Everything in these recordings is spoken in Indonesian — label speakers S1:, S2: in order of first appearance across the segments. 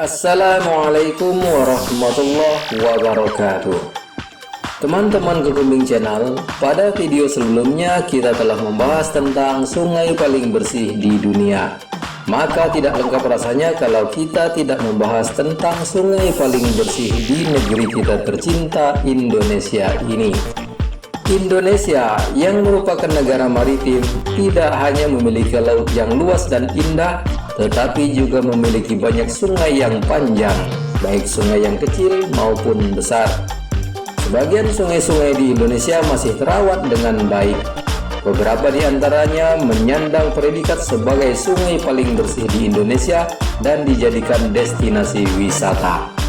S1: Assalamualaikum warahmatullahi wabarakatuh. Teman-teman Kekumbing Channel, pada video sebelumnya kita telah membahas tentang sungai paling bersih di dunia. Maka tidak lengkap rasanya kalau kita tidak membahas tentang sungai paling bersih di negeri kita tercinta Indonesia ini. Indonesia yang merupakan negara maritim tidak hanya memiliki laut yang luas dan indah, tetapi juga memiliki banyak sungai yang panjang, baik sungai yang kecil maupun besar. Sebagian sungai-sungai di Indonesia masih terawat dengan baik. Beberapa di antaranya menyandang predikat sebagai sungai paling bersih di Indonesia dan dijadikan destinasi wisata.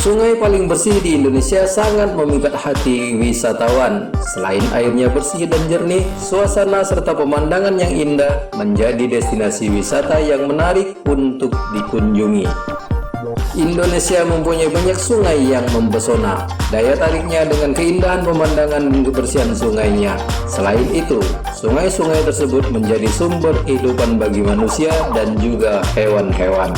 S1: Sungai paling bersih di Indonesia sangat memikat hati wisatawan. Selain airnya bersih dan jernih, suasana serta pemandangan yang indah menjadi destinasi wisata yang menarik untuk dikunjungi. Indonesia mempunyai banyak sungai yang mempesona. Daya tariknya dengan keindahan pemandangan dan kebersihan sungainya. Selain itu, sungai-sungai tersebut menjadi sumber kehidupan bagi manusia dan juga hewan-hewan.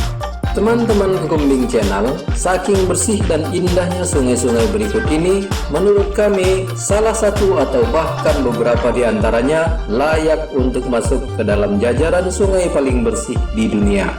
S1: Teman-teman Kekumbing Channel, saking bersih dan indahnya sungai-sungai berikut ini, menurut kami salah satu atau bahkan beberapa di antaranya layak untuk masuk ke dalam jajaran sungai paling bersih di dunia.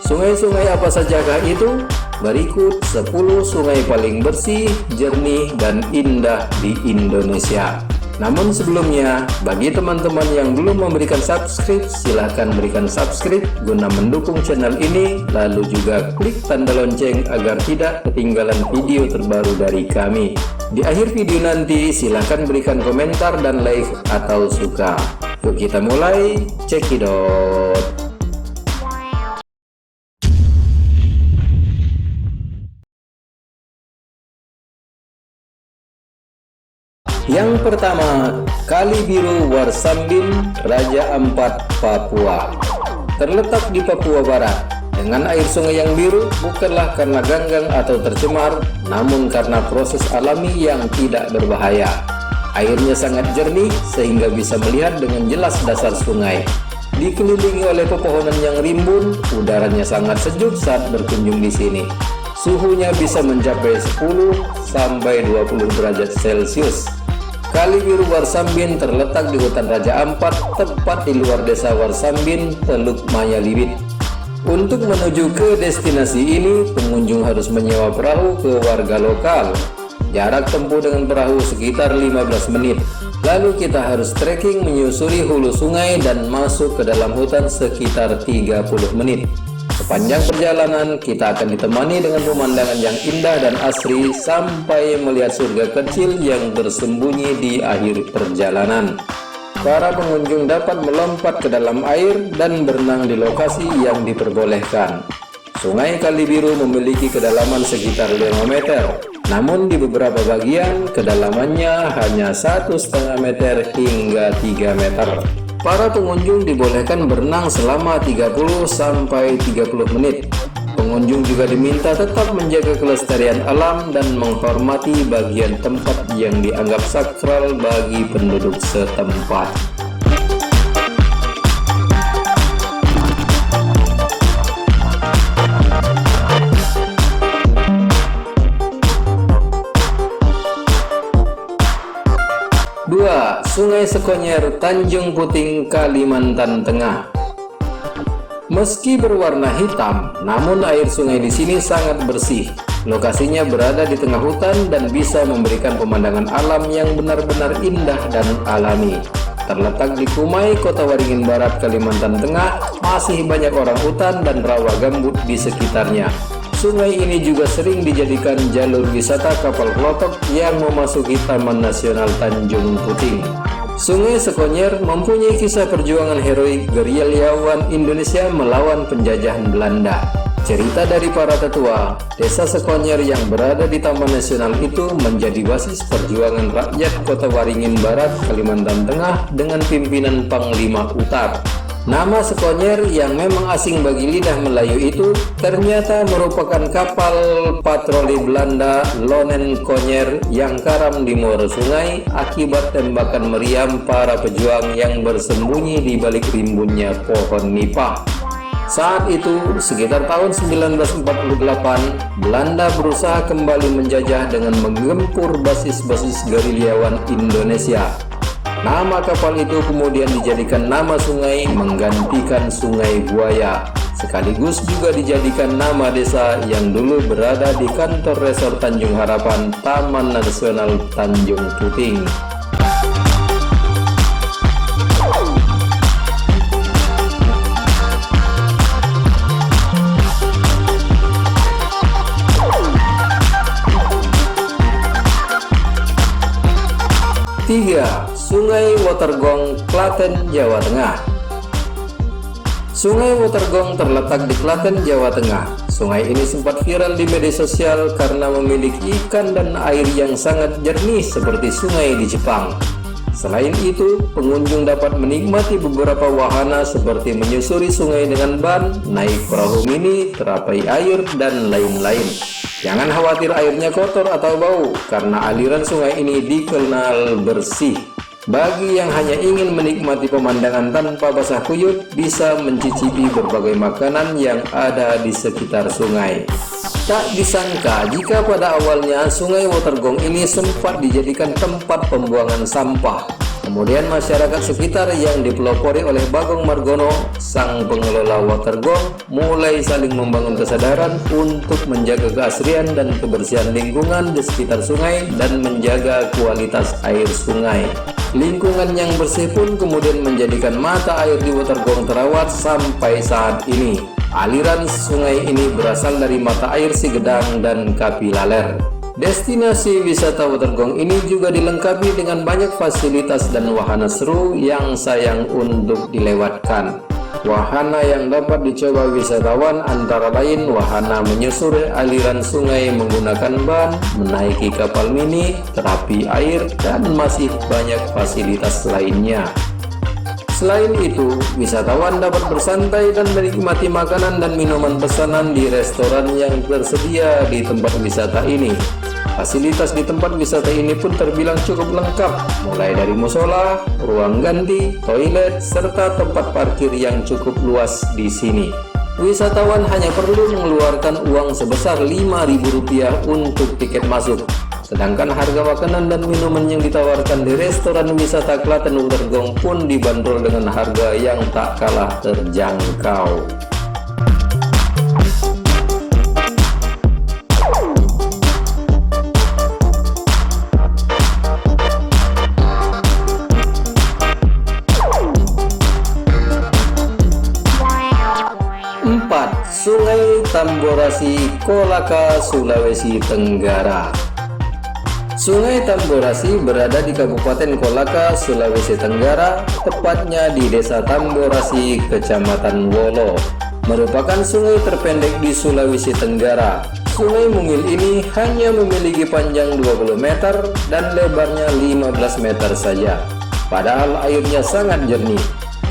S1: Sungai-sungai apa sajakah itu? Berikut 10 sungai paling bersih, jernih, dan indah di Indonesia. Namun sebelumnya, bagi teman-teman yang belum memberikan subscribe, silahkan berikan subscribe guna mendukung channel ini, lalu juga klik tanda lonceng agar tidak ketinggalan video terbaru dari kami. Di akhir video nanti, silahkan berikan komentar dan like atau suka. Yuk kita mulai, cekidot! Yang pertama, Kali Biru Warsambin, Raja Ampat, Papua. Terletak di Papua Barat, dengan air sungai yang biru bukanlah karena ganggang atau tercemar, namun karena proses alami yang tidak berbahaya. Airnya sangat jernih sehingga bisa melihat dengan jelas dasar sungai. Dikelilingi oleh pepohonan yang rimbun, udaranya sangat sejuk saat berkunjung di sini. Suhunya bisa mencapai 10 sampai 20 derajat Celcius. Kali Biru Warsambin terletak di hutan Raja Ampat, tepat di luar desa Warsambin, Teluk Mayalibit. Untuk menuju ke destinasi ini, pengunjung harus menyewa perahu ke warga lokal. Jarak tempuh dengan perahu sekitar 15 menit. Lalu kita harus trekking menyusuri hulu sungai dan masuk ke dalam hutan sekitar 30 menit. Sepanjang perjalanan, kita akan ditemani dengan pemandangan yang indah dan asri sampai melihat surga kecil yang bersembunyi di akhir perjalanan. Para pengunjung dapat melompat ke dalam air dan berenang di lokasi yang diperbolehkan. Sungai Kali Biru memiliki kedalaman sekitar 5 meter, namun di beberapa bagian kedalamannya hanya 1,5 meter hingga 3 meter. Para pengunjung dibolehkan berenang selama 30 sampai 30 menit. Pengunjung juga diminta tetap menjaga kelestarian alam dan menghormati bagian tempat yang dianggap sakral bagi penduduk setempat. Sungai Sekonyer, Tanjung Puting, Kalimantan Tengah. Meski berwarna hitam, namun air sungai di sini sangat bersih. Lokasinya berada di tengah hutan dan bisa memberikan pemandangan alam yang benar-benar indah dan alami. Terletak di Kumai, Kota Waringin Barat, Kalimantan Tengah, masih banyak orang hutan dan rawa gambut di sekitarnya. Sungai ini juga sering dijadikan jalur wisata kapal pelotok yang memasuki Taman Nasional Tanjung Puting. Sungai Sekonyer mempunyai kisah perjuangan heroik gerilyawan Indonesia melawan penjajahan Belanda. Cerita dari para tetua, Desa Sekonyer yang berada di Taman Nasional itu menjadi basis perjuangan rakyat Kota Waringin Barat, Kalimantan Tengah dengan pimpinan Panglima Utar. Nama Sekonyer yang memang asing bagi lidah Melayu itu ternyata merupakan kapal patroli Belanda Lonen Konyer yang karam di muara sungai akibat tembakan meriam para pejuang yang bersembunyi di balik rimbunnya pohon nipah. Saat itu, sekitar tahun 1948, Belanda berusaha kembali menjajah dengan menggempur basis-basis gerilyawan Indonesia. Nama kapal itu kemudian dijadikan nama sungai menggantikan Sungai Buaya, sekaligus juga dijadikan nama desa yang dulu berada di kantor Resor Tanjung Harapan, Taman Nasional Tanjung Puting. Tiga, Sungai Watergong, Klaten, Jawa Tengah. Sungai Watergong terletak di Klaten, Jawa Tengah. Sungai ini sempat viral di media sosial karena memiliki ikan dan air yang sangat jernih seperti sungai di Jepang. Selain itu, pengunjung dapat menikmati beberapa wahana seperti menyusuri sungai dengan ban, naik perahu mini, terapai air, dan lain-lain. Jangan khawatir airnya kotor atau bau, karena aliran sungai ini dikenal bersih. Bagi yang hanya ingin menikmati pemandangan tanpa basah kuyup, bisa mencicipi berbagai makanan yang ada di sekitar sungai. Tak disangka jika pada awalnya Sungai Watergong ini sempat dijadikan tempat pembuangan sampah. Kemudian masyarakat sekitar yang dipelopori oleh Bagong Margono, sang pengelola Watergong, mulai saling membangun kesadaran untuk menjaga keasrian dan kebersihan lingkungan di sekitar sungai dan menjaga kualitas air sungai. Lingkungan yang bersih pun kemudian menjadikan mata air di Watergong terawat sampai saat ini. Aliran sungai ini berasal dari mata air Sigedang dan Kapilaler. Destinasi wisata Watergong ini juga dilengkapi dengan banyak fasilitas dan wahana seru yang sayang untuk dilewatkan. Wahana yang dapat dicoba wisatawan antara lain wahana menyusuri aliran sungai menggunakan ban, menaiki kapal mini, terapi air, dan masih banyak fasilitas lainnya. Selain itu, wisatawan dapat bersantai dan menikmati makanan dan minuman pesanan di restoran yang tersedia di tempat wisata ini. Fasilitas di tempat wisata ini pun terbilang cukup lengkap, mulai dari musola, ruang ganti, toilet, serta tempat parkir yang cukup luas di sini. Wisatawan hanya perlu mengeluarkan uang sebesar Rp5.000 untuk tiket masuk. Sedangkan harga makanan dan minuman yang ditawarkan di restoran wisata Klaten Watergong pun dibanderol dengan harga yang tak kalah terjangkau. Sungai Tamborasi, Kolaka, Sulawesi Tenggara. Sungai Tamborasi berada di Kabupaten Kolaka, Sulawesi Tenggara, tepatnya di Desa Tamborasi, Kecamatan Wolo. Merupakan sungai terpendek di Sulawesi Tenggara. Sungai mungil ini hanya memiliki panjang 20 meter dan lebarnya 15 meter saja. Padahal airnya sangat jernih.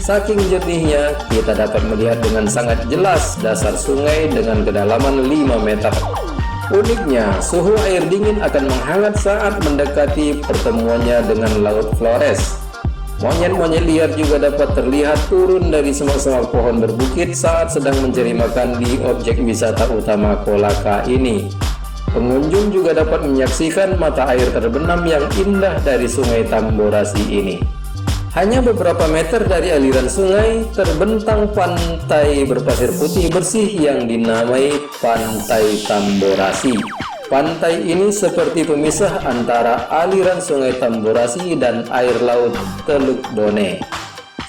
S1: Saking jernihnya, kita dapat melihat dengan sangat jelas dasar sungai dengan kedalaman 5 meter. Uniknya, suhu air dingin akan menghangat saat mendekati pertemuannya dengan Laut Flores. Monyet-monyet liar juga dapat terlihat turun dari semak-semak pohon berbukit saat sedang mencari makan di objek wisata utama Kolaka ini. Pengunjung juga dapat menyaksikan mata air terbenam yang indah dari Sungai Tamborasi ini. Hanya beberapa meter dari aliran sungai terbentang pantai berpasir putih bersih yang dinamai Pantai Tamborasi. Pantai ini seperti pemisah antara aliran Sungai Tamborasi dan air laut Teluk Bone.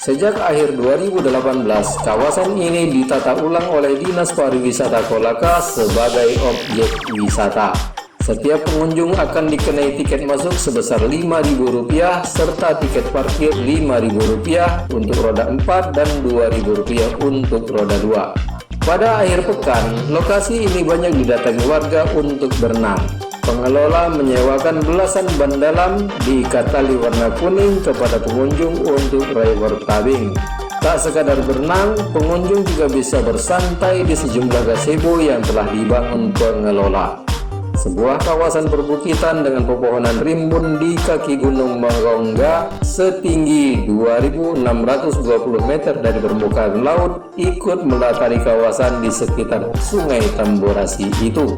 S1: Sejak akhir 2018, kawasan ini ditata ulang oleh Dinas Pariwisata Kolaka sebagai objek wisata. Setiap pengunjung akan dikenai tiket masuk sebesar Rp5.000 serta tiket parkir Rp5.000 untuk roda 4 dan Rp2.000 untuk roda 2. Pada akhir pekan, lokasi ini banyak didatangi warga untuk berenang. Pengelola menyewakan belasan ban dalam diikat tali warna kuning kepada pengunjung untuk river tubing. Tak sekadar berenang, pengunjung juga bisa bersantai di sejumlah gazebo yang telah dibangun pengelola. sebuah kawasan perbukitan dengan pepohonan rimbun di kaki Gunung Marongga setinggi 2.620 meter dari permukaan laut, ikut melatari kawasan di sekitar Sungai Tamborasi itu.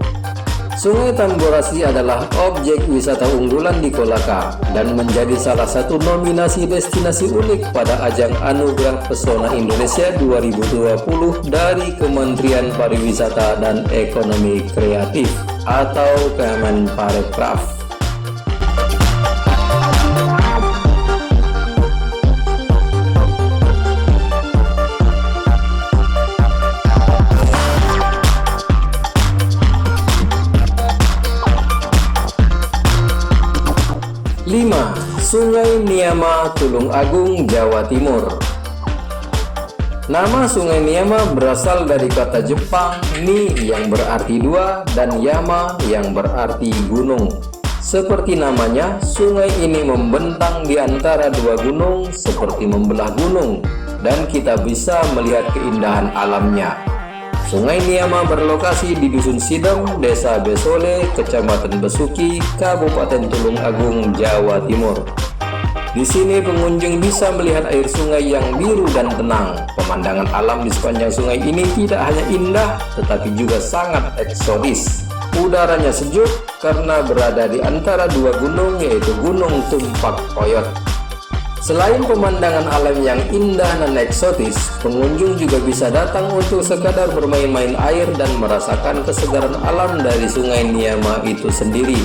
S1: Sungai Tamborasi adalah objek wisata unggulan di Kolaka dan menjadi salah satu nominasi destinasi unik pada ajang Anugerah Pesona Indonesia 2020 dari Kementerian Pariwisata dan Ekonomi Kreatif atau Kemenparekraf. 5. Sungai Niama, Tulung Agung, Jawa Timur. Nama Sungai Niama berasal dari kata Jepang Ni yang berarti dua dan Yama yang berarti gunung. Seperti namanya, sungai ini membentang di antara dua gunung seperti membelah gunung, dan kita bisa melihat keindahan alamnya. Sungai Niama berlokasi di Dusun Sidem, Desa Besole, Kecamatan Besuki, Kabupaten Tulung Agung, Jawa Timur. Di sini pengunjung bisa melihat air sungai yang biru dan tenang. Pemandangan alam di sepanjang sungai ini tidak hanya indah, tetapi juga sangat eksotis. Udaranya sejuk karena berada di antara dua gunung, yaitu Gunung Tumpak Koyot. Selain pemandangan alam yang indah dan eksotis, pengunjung juga bisa datang untuk sekadar bermain-main air dan merasakan kesegaran alam dari Sungai Niama itu sendiri.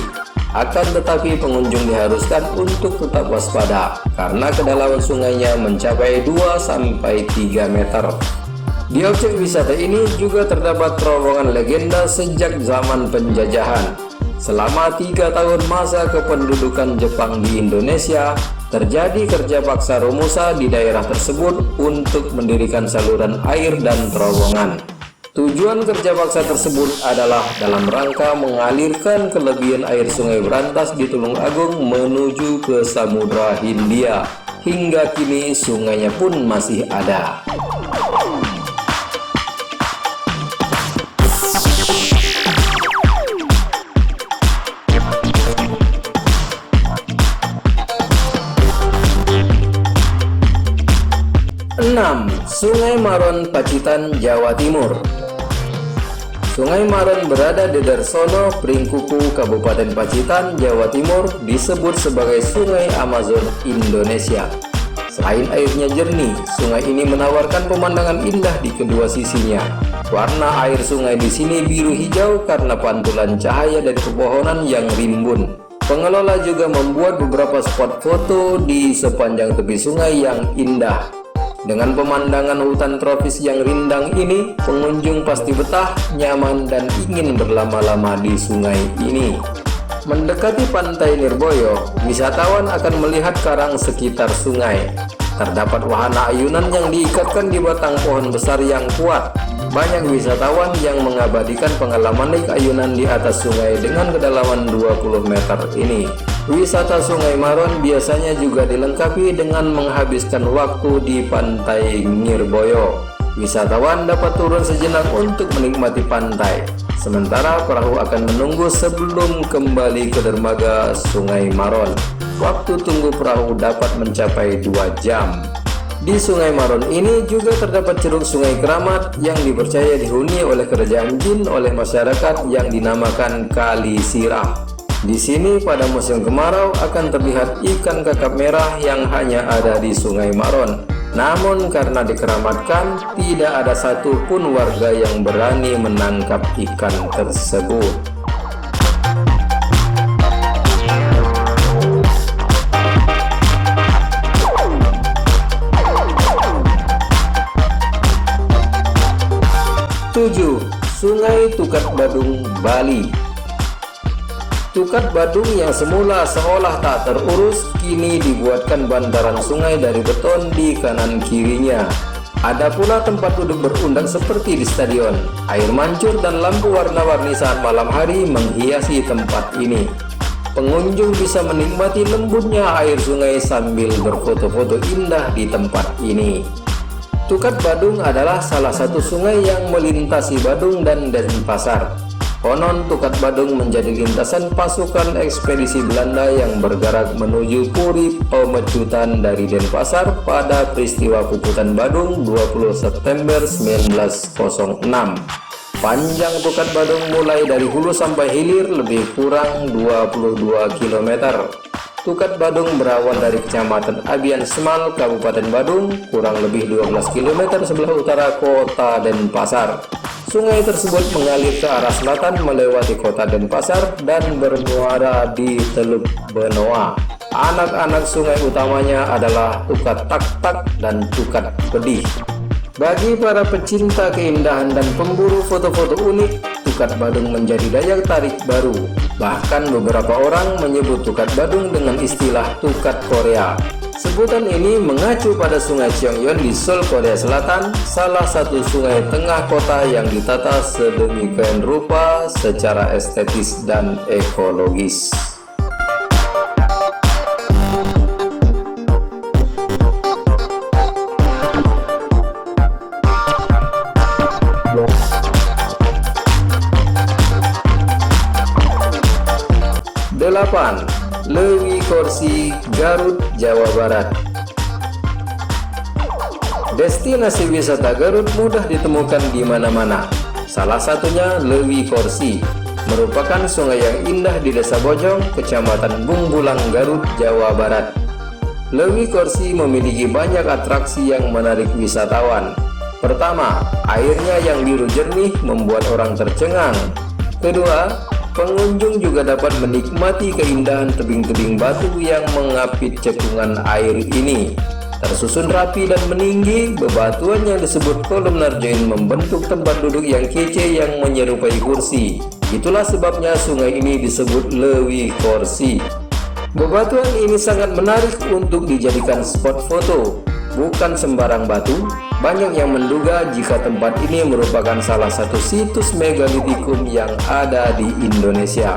S1: Akan tetapi pengunjung diharuskan untuk tetap waspada karena kedalaman sungainya mencapai 2-3 meter. Di objek wisata ini juga terdapat terowongan legenda sejak zaman penjajahan. Selama 3 tahun masa kependudukan Jepang di Indonesia, terjadi kerja paksa Romusa di daerah tersebut untuk mendirikan saluran air dan terowongan. Tujuan kerja paksa tersebut adalah dalam rangka mengalirkan kelebihan air Sungai Berantas di Tulung Agung menuju ke Samudra Hindia. Hingga kini sungainya pun masih ada. Sungai Maron, Pacitan, Jawa Timur. Sungai Maron berada di Darsono, Pringkuku, Kabupaten Pacitan, Jawa Timur, disebut sebagai Sungai Amazon Indonesia. Selain airnya jernih, sungai ini menawarkan pemandangan indah di kedua sisinya. Warna air sungai di sini biru hijau karena pantulan cahaya dari pepohonan yang rimbun. Pengelola juga membuat beberapa spot foto di sepanjang tepi sungai yang indah. Dengan pemandangan hutan tropis yang rindang ini, pengunjung pasti betah, nyaman, dan ingin berlama-lama di sungai ini. Mendekati pantai Nirboyo, wisatawan akan melihat karang sekitar sungai. Terdapat wahana ayunan yang diikatkan di batang pohon besar yang kuat. Banyak wisatawan yang mengabadikan pengalaman naik ayunan di atas sungai dengan kedalaman 20 meter ini. Wisata Sungai Maron biasanya juga dilengkapi dengan menghabiskan waktu di pantai Nirboyo. Wisatawan dapat turun sejenak untuk menikmati pantai, sementara perahu akan menunggu sebelum kembali ke dermaga Sungai Maron. Waktu tunggu perahu dapat mencapai 2 jam. Di Sungai Maron ini juga terdapat Ceruk Sungai Keramat yang dipercaya dihuni oleh kerajaan jin oleh masyarakat yang dinamakan Kali Sirah. Di sini pada musim kemarau akan terlihat ikan kakap merah yang hanya ada di Sungai Maron. Namun karena dikeramatkan, tidak ada satupun warga yang berani menangkap ikan tersebut. Sungai Tukat Badung, Bali. Tukat Badung yang semula seolah tak terurus, kini dibuatkan bantaran sungai dari beton di kanan kirinya. Ada pula tempat duduk berundang seperti di stadion. Air mancur dan lampu warna-warni saat malam hari menghiasi tempat ini. Pengunjung bisa menikmati lembutnya air sungai sambil berfoto-foto indah di tempat ini. Tukat Badung adalah salah satu sungai yang melintasi Badung dan Denpasar. Konon Tukat Badung menjadi lintasan pasukan ekspedisi Belanda yang bergerak menuju Puri Pemecutan dari Denpasar pada peristiwa Puputan Badung 20 September 1906. Panjang Tukat Badung mulai dari hulu sampai hilir lebih kurang 22 km. Tukat Badung berawal dari Kecamatan Abian Semal, Kabupaten Badung, kurang lebih 12 km sebelah utara kota Denpasar. Sungai tersebut mengalir ke arah selatan melewati kota Denpasar dan bermuara di Teluk Benoa. Anak-anak sungai utamanya adalah Tukat Tak-Tak dan Tukat Pedih. Bagi para pecinta keindahan dan pemburu foto-foto unik, Tukat Badung menjadi daya tarik baru. Bahkan beberapa orang menyebut Tukat Badung dengan istilah Tukat Korea. Sebutan ini mengacu pada Sungai Cheongyeon di Seoul, Korea Selatan, salah satu sungai tengah kota yang ditata sedemikian rupa secara estetis dan ekologis. Delapan, Lewi Korsi, Garut, Jawa Barat. Destinasi wisata Garut mudah ditemukan di mana-mana. Salah satunya Lewi Korsi, merupakan sungai yang indah di Desa Bojong, Kecamatan Bungbulang, Garut, Jawa Barat. Lewi Korsi memiliki banyak atraksi yang menarik wisatawan. Pertama, airnya yang biru jernih membuat orang tercengang. Kedua, pengunjung juga dapat menikmati keindahan tebing-tebing batu yang mengapit cekungan air ini. Tersusun rapi dan meninggi, bebatuan yang disebut kolumnar join membentuk tempat duduk yang kece yang menyerupai kursi. Itulah sebabnya sungai ini disebut Lewi Korsi. Bebatuan ini sangat menarik untuk dijadikan spot foto. Bukan sembarang batu, banyak yang menduga jika tempat ini merupakan salah satu situs megalitikum yang ada di Indonesia.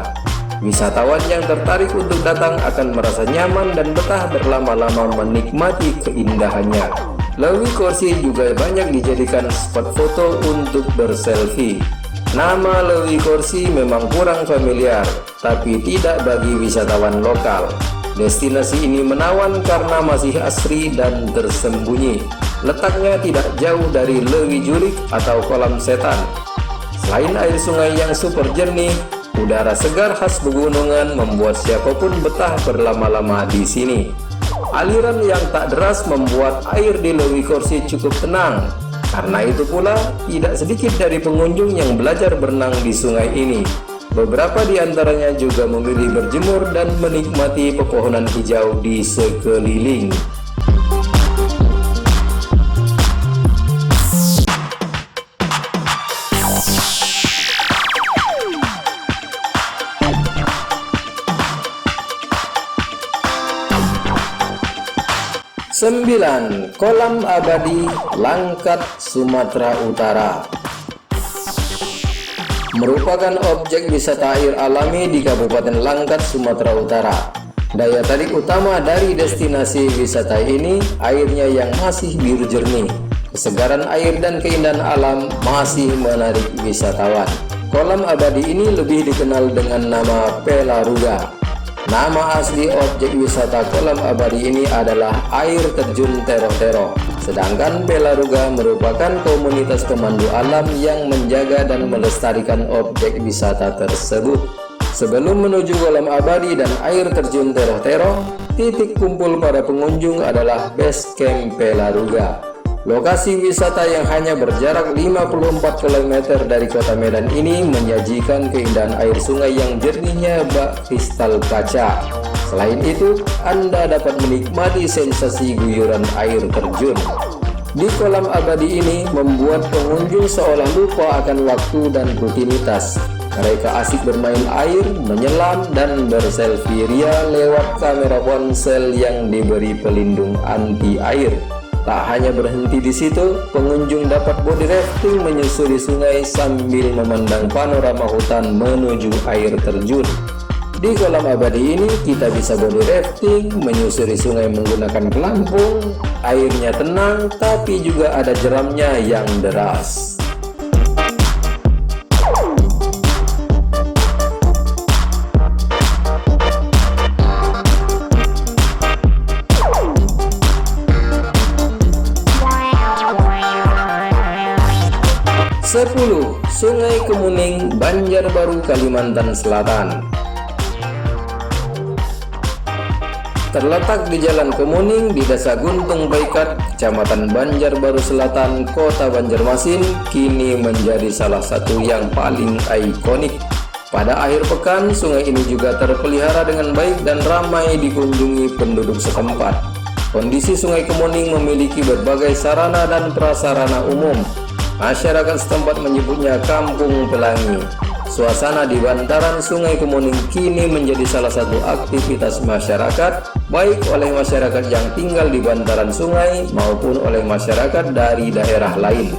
S1: Wisatawan yang tertarik untuk datang akan merasa nyaman dan betah berlama-lama menikmati keindahannya. Lewi Korsi juga banyak dijadikan spot foto untuk berselfie. Nama Lewi Korsi memang kurang familiar, tapi tidak bagi wisatawan lokal. Destinasi ini menawan karena masih asri dan tersembunyi. Letaknya tidak jauh dari Lewi Jurik atau Kolam Setan. Selain air sungai yang super jernih, udara segar khas pegunungan membuat siapapun betah berlama-lama di sini. Aliran yang tak deras membuat air di Lewi Korsi cukup tenang. Karena itu pula, tidak sedikit dari pengunjung yang belajar berenang di sungai ini. Beberapa di antaranya juga memilih berjemur dan menikmati pepohonan hijau di sekeliling. Sembilan, Kolam Abadi, Langkat, Sumatera Utara. Merupakan objek wisata air alami di Kabupaten Langkat, Sumatera Utara. Daya tarik utama dari destinasi wisata ini, airnya yang masih biru jernih. Kesegaran air dan keindahan alam masih menarik wisatawan. Kolam abadi ini lebih dikenal dengan nama Pelaruga. Nama asli objek wisata kolam abadi ini adalah air terjun Tero-Tero. Sedangkan Pelaruga merupakan komunitas pemandu alam yang menjaga dan melestarikan objek wisata tersebut. Sebelum menuju kolam abadi dan air terjun Tero-Tero, titik kumpul para pengunjung adalah base camp Pelaruga. Lokasi wisata yang hanya berjarak 54 km dari kota Medan ini menyajikan keindahan air sungai yang jernihnya bak kristal kaca. Selain itu, Anda dapat menikmati sensasi guyuran air terjun. Di kolam abadi ini membuat pengunjung seolah lupa akan waktu dan rutinitas. Mereka asik bermain air, menyelam, dan berselfie ria lewat kamera ponsel yang diberi pelindung anti air. Tak hanya berhenti di situ, pengunjung dapat body rafting menyusuri sungai sambil memandang panorama hutan menuju air terjun. Di kolam abadi ini kita bisa body rafting, menyusuri sungai menggunakan pelampung. Airnya tenang, tapi juga ada jeramnya yang deras. Banjarbaru, Kalimantan Selatan. Terletak di Jalan Kemuning di Desa Guntung Baikat, Kecamatan Banjarbaru Selatan, Kota Banjarmasin, kini menjadi salah satu yang paling ikonik. Pada akhir pekan, sungai ini juga terpelihara dengan baik dan ramai dikunjungi penduduk setempat. Kondisi Sungai Kemuning memiliki berbagai sarana dan prasarana umum. Masyarakat setempat menyebutnya Kampung Pelangi. Suasana di bantaran Sungai Kemuning kini menjadi salah satu aktivitas masyarakat, baik oleh masyarakat yang tinggal di bantaran sungai maupun oleh masyarakat dari daerah lain.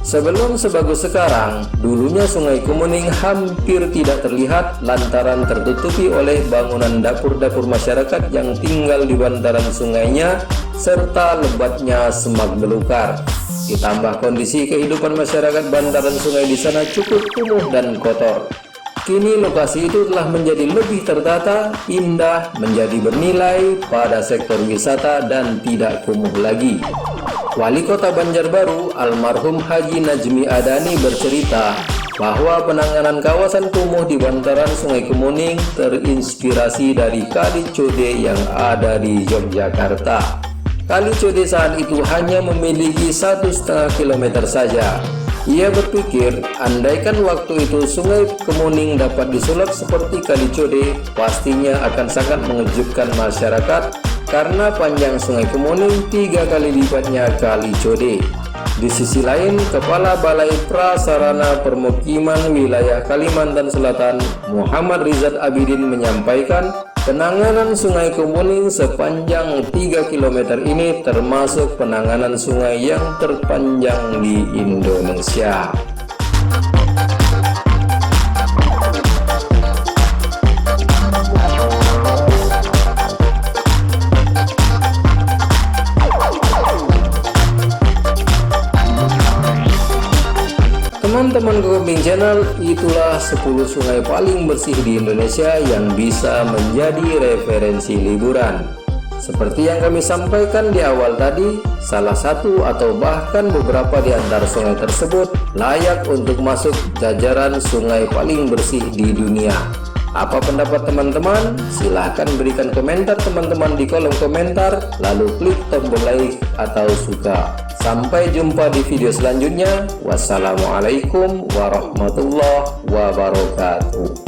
S1: Sebelum sebagus sekarang, dulunya Sungai Kemuning hampir tidak terlihat lantaran tertutupi oleh bangunan dapur-dapur masyarakat yang tinggal di bantaran sungainya serta lebatnya semak belukar. Ditambah kondisi kehidupan masyarakat bantaran sungai di sana cukup kumuh dan kotor. Kini lokasi itu telah menjadi lebih tertata, indah, menjadi bernilai pada sektor wisata dan tidak kumuh lagi. Wali Kota Banjarbaru, almarhum Haji Najmi Adani bercerita bahwa penanganan kawasan kumuh di bantaran Sungai Kemuning terinspirasi dari Kali Code yang ada di Yogyakarta. Kali Code saat itu hanya memiliki 1,5 km saja. Ia berpikir, andaikan waktu itu Sungai Kemuning dapat disulap seperti Kali Code, pastinya akan sangat mengejutkan masyarakat karena panjang Sungai Kemuning 3 kali lipatnya Kali Code. Di sisi lain, Kepala Balai Prasarana Permukiman Wilayah Kalimantan Selatan, Muhammad Rizat Abidin menyampaikan, penanganan Sungai Kemuning sepanjang 3 km ini termasuk penanganan sungai yang terpanjang di Indonesia. Teman-teman Kekembing Channel, itulah 10 sungai paling bersih di Indonesia yang bisa menjadi referensi liburan. Seperti yang kami sampaikan di awal tadi, salah satu atau bahkan beberapa di antara sungai tersebut layak untuk masuk jajaran sungai paling bersih di dunia. Apa pendapat teman-teman? Silahkan berikan komentar teman-teman di kolom komentar, lalu klik tombol like atau suka. Sampai jumpa di video selanjutnya. Wassalamualaikum warahmatullahi wabarakatuh.